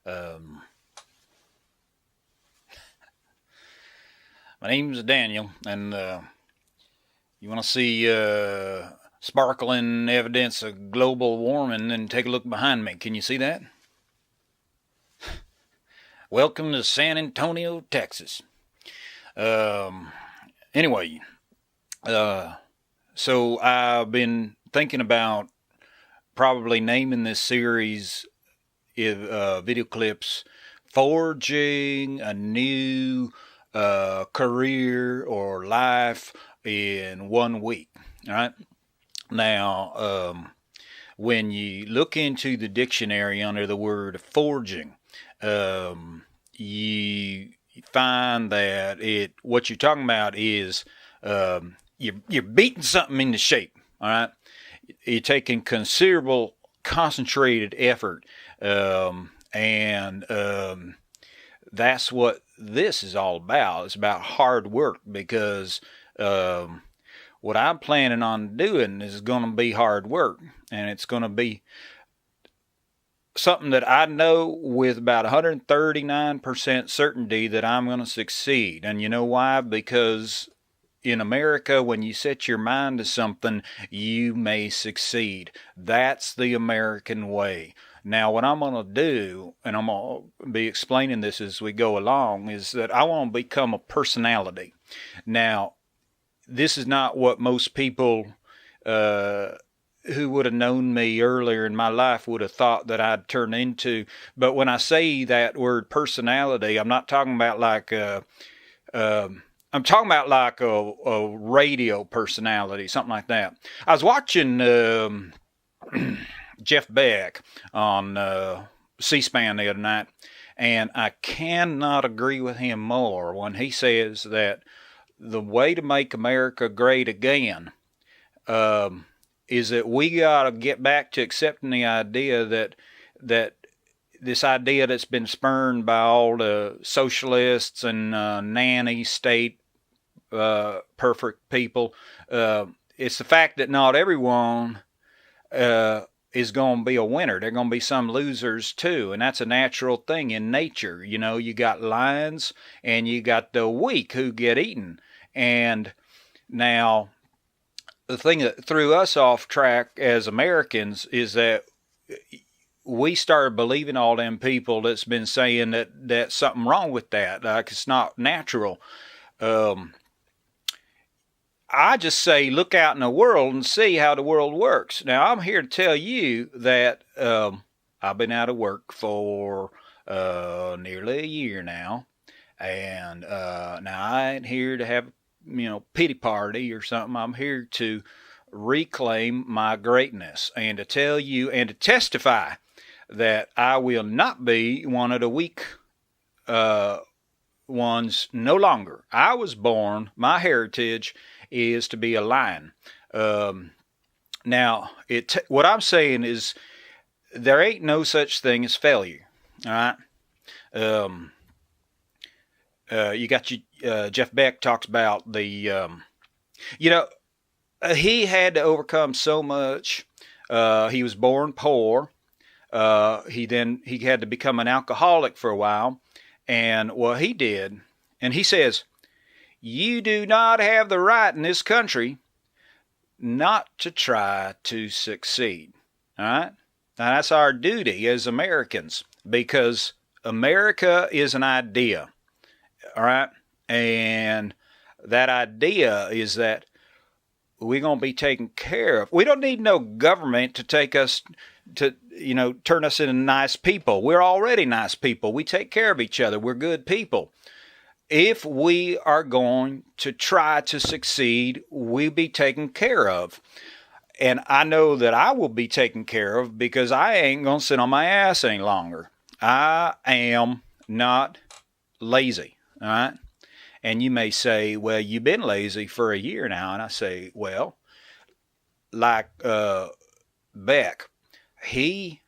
Um, my name's Daniel, and you want to see sparkling evidence of global warming, then take a look behind me. Can you see that? Welcome to San Antonio, Texas. Um, anyway, so I've been thinking about probably naming this series video clips "Forging a New Career or Life in 1 week." All right. Now, when you look into the dictionary under the word forging, you find that what you're talking about is you're beating something into shape. All right. You're taking considerable concentrated effort, and that's what this is all about. It's about hard work because what I'm planning on doing is going to be hard work, and it's going to be something that I know with about 139% certainty that I'm going to succeed. And you know why? Because in America, when you set your mind to something, you may succeed. That's the American way. Now, what I'm going to do, and I'm going to be explaining this as we go along, is that I want to become a personality. Now, this is not what most people who would have known me earlier in my life would have thought that I'd turn into. But when I say that word personality, I'm not talking about like I'm talking about like a radio personality, something like that. I was watching Jeff Beck on C-SPAN the other night, and I cannot agree with him more when he says that the way to make America great again is that we got to get back to accepting the idea that this idea that's been spurned by all the socialists and nanny state perfect people. It's the fact that not everyone is going to be a winner. There are going to be some losers too, and that's a natural thing in nature. You know, you got lions and you got the weak who get eaten. And now, the thing that threw us off track as Americans is that we started believing all them people that's been saying that that's something wrong with that, like it's not natural. I just say look out in the world and see how the world works. Now, I'm here to tell you that I've been out of work for nearly a year now, and now I ain't here to have pity party or something. I'm here to reclaim my greatness and to tell you and to testify that I will not be one of the weak ones no longer. I was born, my heritage is to be a lion. Now, what I'm saying is there ain't no such thing as failure. All right. You got Jeff Beck talks about the, he had to overcome so much. He was born poor. He had to become an alcoholic for a while. And what he did, and he says, you do not have the right in this country not to try to succeed. All right. Now that's our duty as Americans because America is an idea. All right. And that idea is that we're going to be taken care of. We don't need no government to take us to, turn us into nice people. We're already nice people. We take care of each other. We're good people. If we are going to try to succeed, we'll be taken care of. And I know that I will be taken care of because I ain't going to sit on my ass any longer. I am not lazy. All right. And you may say, well, you've been lazy for a year now. And I say, well, like Beck, he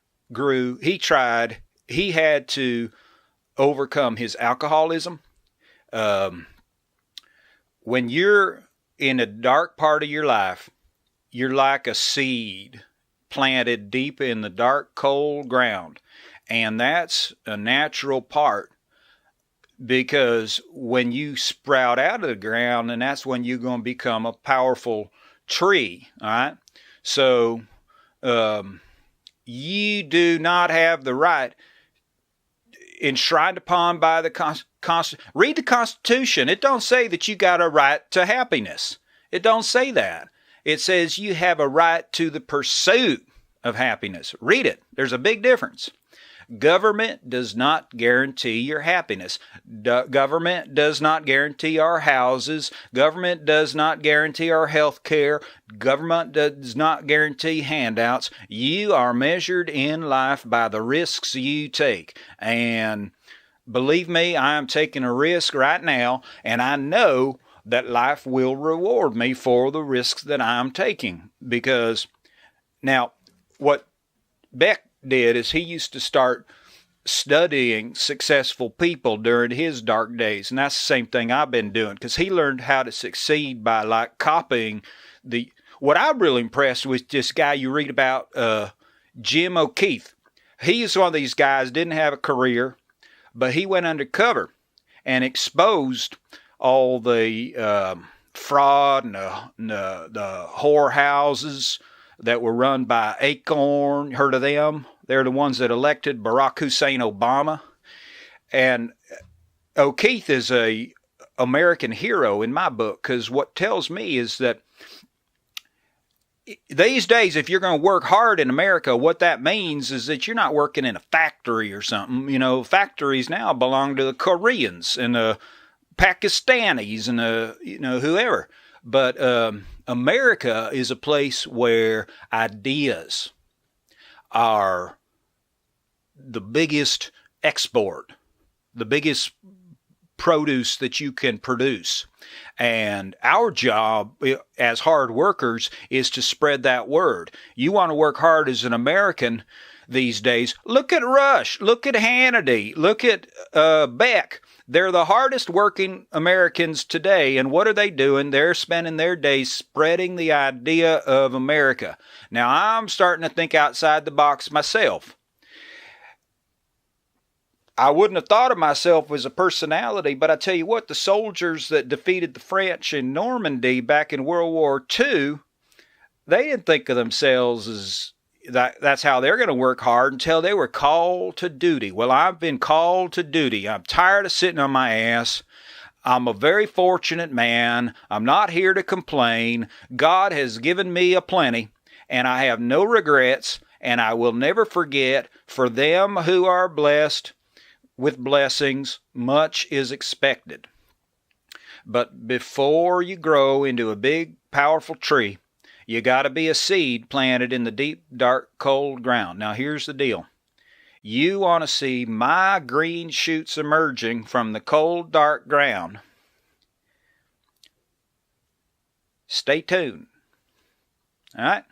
tried, he had to overcome his alcoholism. When you're in a dark part of your life, you're like a seed planted deep in the dark, cold ground. And that's a natural part, because when you sprout out of the ground, and that's when you're going to become a powerful tree. All right. So you do not have the right, enshrined upon by the read the Constitution. It don't say that you got a right to happiness. It don't say that. It says you have a right to the pursuit of happiness. Read it. There's a big difference. Government does not guarantee your happiness. Government does not guarantee our houses. Government does not guarantee our health care. Government does not guarantee handouts. You are measured in life by the risks you take. And believe me, I am taking a risk right now, and I know that life will reward me for the risks that I'm taking. Because now, what Beck did is he used to start studying successful people during his dark days, and that's the same thing I've been doing, because he learned how to succeed by like copying what I'm really impressed with, this guy you read about, Jim O'Keefe. He's one of these guys, didn't have a career, but he went undercover and exposed all the fraud and the whorehouses that were run by Acorn. Heard of them? They're the ones that elected Barack Hussein Obama. And O'Keefe is a American hero in my book, because what tells me is that these days, if you're going to work hard in America, what that means is that you're not working in a factory or something. You know, factories now belong to the Koreans and the Pakistanis and whoever. But America is a place where ideas are the biggest export, the biggest produce that you can produce. And our job as hard workers is to spread that word. You want to work hard as an American these days. Look at Rush. Look at Hannity. Look at Beck. They're the hardest working Americans today. And what are they doing? They're spending their days spreading the idea of America. Now, I'm starting to think outside the box myself. I wouldn't have thought of myself as a personality, but I tell you what, the soldiers that defeated the French in Normandy back in World War II, they didn't think of themselves as that's how they're going to work hard until they were called to duty. Well, I've been called to duty. I'm tired of sitting on my ass. I'm a very fortunate man. I'm not here to complain. God has given me a plenty, and I have no regrets, and I will never forget, for them who are blessed with blessings, much is expected. But before you grow into a big, powerful tree, you got to be a seed planted in the deep, dark, cold ground. Now, here's the deal. You want to see my green shoots emerging from the cold, dark ground. Stay tuned. All right?